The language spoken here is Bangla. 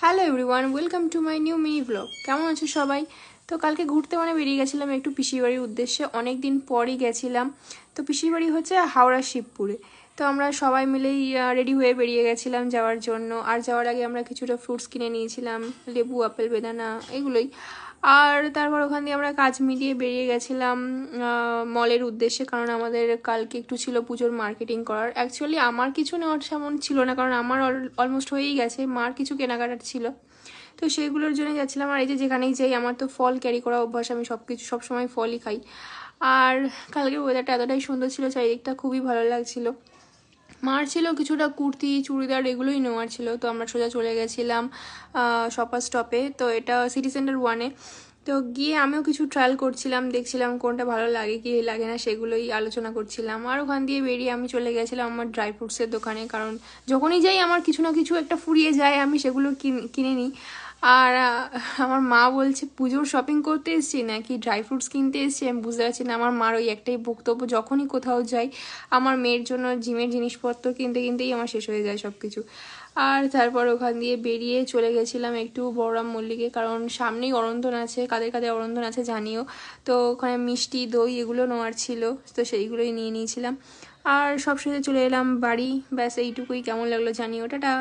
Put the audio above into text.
Hello everyone, welcome to my new mini blog. কেমন আছো সবাই? তো কালকে ঘুরতে বেরিয়ে গেছিলাম একটু পিসির বাড়ির উদ্দেশ্যে। অনেক দিন পরই গেছিলাম। তো পিসির বাড়ি হচ্ছে হাওড়া শিবপুরে। তো আমরা সবাই মিলেই রেডি হয়ে বেরিয়ে গেছিলাম যাওয়ার জন্য। আর যাওয়ার আগে আমরা কিছুটা ফ্রুটস কিনে নিয়েছিলাম, লেবু, আপেল, বেদানা এগুলোই। আর তারপর ওখান দিয়ে আমরা কাজ মিটিয়ে বেরিয়ে গেছিলাম মলের উদ্দেশ্যে, কারণ আমাদের কালকে একটু ছিল পুজোর মার্কেটিং করার। অ্যাকচুয়ালি আমার কিছু নেওয়ার তেমন ছিল না, কারণ আমার অলমোস্ট হয়েই গেছে। মার কিছু কেনাকাটার ছিল, তো সেইগুলোর জন্য যাচ্ছিলাম। আর এই যে যেখানেই যাই আমার তো ফল ক্যারি করা অভ্যাস, আমি সবসময় ফলই খাই। আর কালকের ওয়েদারটা এতটাই সুন্দর ছিল, চারিদিকটা খুবই ভালো লাগছিল। মার ছিল কিছুটা কুর্তি, চুড়িদার এগুলোই নেওয়ার ছিল। তো আমরা সোজা চলে গেছিলাম শপার স্টপে। তো এটা সিটি সেন্টার 1-এ। তো গিয়ে আমিও কিছু ট্রায়াল করছিলাম, দেখছিলাম কোনটা ভালো লাগে কি লাগে না, সেগুলোই আলোচনা করছিলাম। আর ওখান দিয়ে বেরিয়ে আমি চলে গেছিলাম আমার ড্রাই ফ্রুটসের দোকানে, কারণ যখনই যাই আমার কিছু না কিছু একটা ফুরিয়ে যায়, আমি সেগুলো কিনে নিই। আর আমার মা বলছে পুজোর শপিং করতে এসছি নাকি ড্রাই ফ্রুটস কিনতে এসছি, আমি বুঝতে পারছি না। আমার মার ওই একটাই বক্তব্য, যখনই কোথাও যাই আমার মেয়ের জন্য জিমের জিনিসপত্র কিনতে কিনতেই আমার শেষ হয়ে যায় সব কিছু। আর তারপর ওখান দিয়ে বেরিয়ে চলে গেছিলাম একটু বড়রাম মল্লিকে, কারণ সামনেই অরন্ধন আছে। কাদের কাদের অরন্ধন আছে জানিও। তো ওখানে মিষ্টি, দই এগুলো নেওয়ার ছিল, তো সেইগুলোই নিয়ে নিয়েছিলাম। আর সবশেষে চলে এলাম বাড়ি। ব্যাস এইটুকুই। কেমন লাগলো জানিও। টাটা।